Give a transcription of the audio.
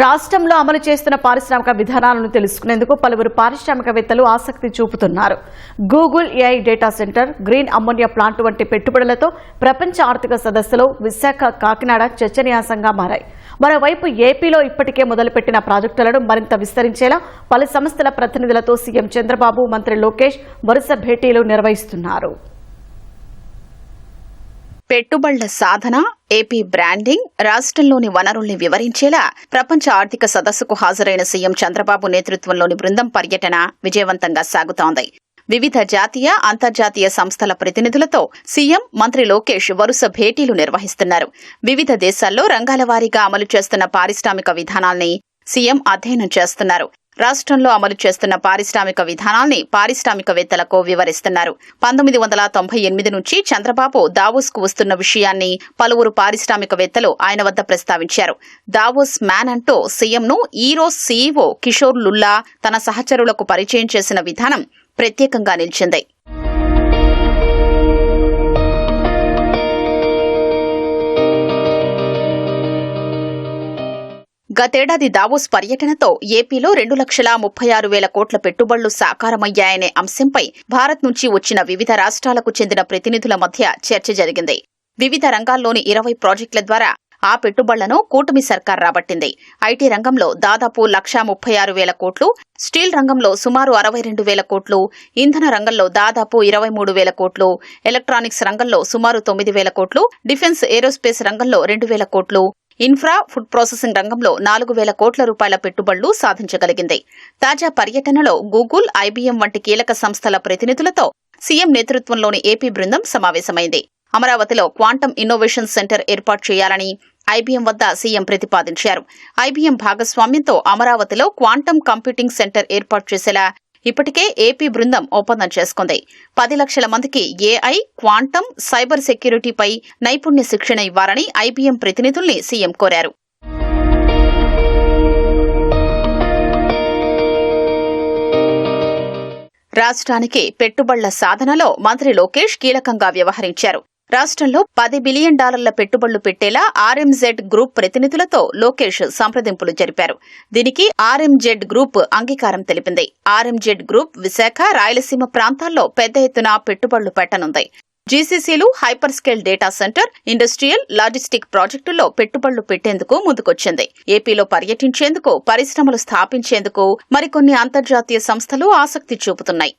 రాష్ట్రంలో అమలు చేస్తున్న పారిశ్రామిక విధానాలను తెలుసుకునేందుకు పలువురు పారిశ్రామికవేత్తలు ఆసక్తి చూపుతున్నారు. Google AI data centre, green ammonia plant వంటి పెట్టుబడులతో ప్రపంచ ఆర్థిక సదస్సులో విశాఖ, కాకినాడ చర్చనీయాంశంగా మారాయి. మరోవైపు ఏపీలో ఇప్పటికే మొదలుపెట్టిన ప్రాజెక్టులను మరింత విస్తరించేలా పలు సంస్థల ప్రతినిధులతో సీఎం చంద్రబాబు, మంత్రి లోకేష్ వరుస భేటీలు నిర్వహిస్తున్నారు. పెట్టుబడుల సాధన, ఏపీ బ్రాండింగ్, రాష్ట్రంలోని వనరుల్ని వివరించేలా ప్రపంచ ఆర్థిక సదస్సుకు హాజరైన సీఎం చంద్రబాబు నేతృత్వంలోని బృందం పర్యటన విజయవంతంగా సాగుతోంది. వివిధ జాతీయ, అంతర్జాతీయ సంస్థల ప్రతినిధులతో సీఎం, మంత్రి లోకేష్ వరుస భేటీలు నిర్వహిస్తున్నారు. వివిధ దేశాల్లో రంగాల వారీగా అమలు చేస్తున్న పారిశ్రామిక విధానాల్ని సీఎం అధ్యయనం చేస్తున్నారు. రాష్ట్రంలో అమలు చేస్తున్న పారిశ్రామిక విధానాల్ని పారిశ్రామికవేత్తలకు వివరిస్తున్నారు. 1998 నుంచి చంద్రబాబు దావోస్కు వస్తున్న విషయాన్ని పలువురు పారిశ్రామికవేత్తలు ఆయన వద్ద ప్రస్తావించారు. దావోస్ మ్యాన్ అంటూ సీఎంను ఈరోస్ సీఈఓ కిషోర్ లుల్లా తన సహచరులకు పరిచయం చేసిన విధానం ప్రత్యేకంగా నిలిచింది. గతేడాది దావోస్ పర్యటనతో ఏపీలో 2,36,000 కోట్ల పెట్టుబడులు సాకారమయ్యాయనే అంశంపై భారత్ నుంచి వచ్చిన వివిధ రాష్ట్రాలకు చెందిన ప్రతినిధుల మధ్య చర్చ జరిగింది. వివిధ రంగాల్లోని 20 ప్రాజెక్టుల ద్వారా ఆ పెట్టుబడులను కూటమి సర్కార్ రాబట్టింది. ఐటీ రంగంలో దాదాపు 1,36,000 కోట్లు, స్టీల్ రంగంలో సుమారు 62,000 కోట్లు, ఇంధన రంగంలో దాదాపు 23,000 కోట్లు, ఎలక్ట్రానిక్స్ రంగంలో సుమారు 9,000 కోట్లు, డిఫెన్స్ ఏరోస్పేస్ రంగంలో 2,000 కోట్లు, ఇన్ఫ్రా, ఫుడ్ ప్రాసెసింగ్ రంగంలో 4,000 కోట్ల రూపాయల పెట్టుబడులు సాధించగలిగింది. తాజా పర్యటనలో గూగుల్, ఐబీఎం వంటి కీలక సంస్థల ప్రతినిధులతో సీఎం నేతృత్వంలోని ఏపీ బృందం సమావేశమైంది. అమరావతిలో క్వాంటమ్ ఇన్నోవేషన్ సెంటర్ ఏర్పాటు చేయాలని ఐబీఎం వద్ద సీఎం ప్రతిపాదించారు. ఐబీఎం భాగస్వామ్యంతో అమరావతిలో క్వాంటమ్ కంప్యూటింగ్ సెంటర్ ఏర్పాటు చేసేలా ఇప్పటికే ఏపీ బృందం ఒప్పందం చేసుకుంది. 10 లక్షల మందికి ఏఐ, క్వాంటమ్, సైబర్ సెక్యూరిటీపై నైపుణ్య శిక్షణ ఇవ్వాలని ఐబీఎం ప్రతినిధుల్ని సీఎం కోరారు. రాష్ట్రానికి పెట్టుబడుల సాధనలో మంత్రి లోకేష్ కీలకంగా వ్యవహరించారు. రాష్ట్రంలో $10 బిలియన్ పెట్టుబడులు పెట్టేలా ఆర్ఎంజెడ్ గ్రూప్ ప్రతినిధులతో లోకేష్ సంప్రదింపులు జరిపారు. దీనికి ఆర్ఎంజెడ్ గ్రూప్ అంగీకారం తెలిపింది. ఆర్ఎంజెడ్ గ్రూప్ విశాఖ, రాయలసీమ ప్రాంతాల్లో పెద్ద ఎత్తున పెట్టుబడులు పెట్టనుంది. జీసీసీలు, hyperscale data centre, industrial, logistic ప్రాజెక్టుల్లో పెట్టుబడులు పెట్టేందుకు ముందుకొచ్చింది. ఏపీలో పర్యటించేందుకు, పరిశ్రమలు స్థాపించేందుకు మరికొన్ని అంతర్జాతీయ సంస్థలు ఆసక్తి చూపుతున్నాయి.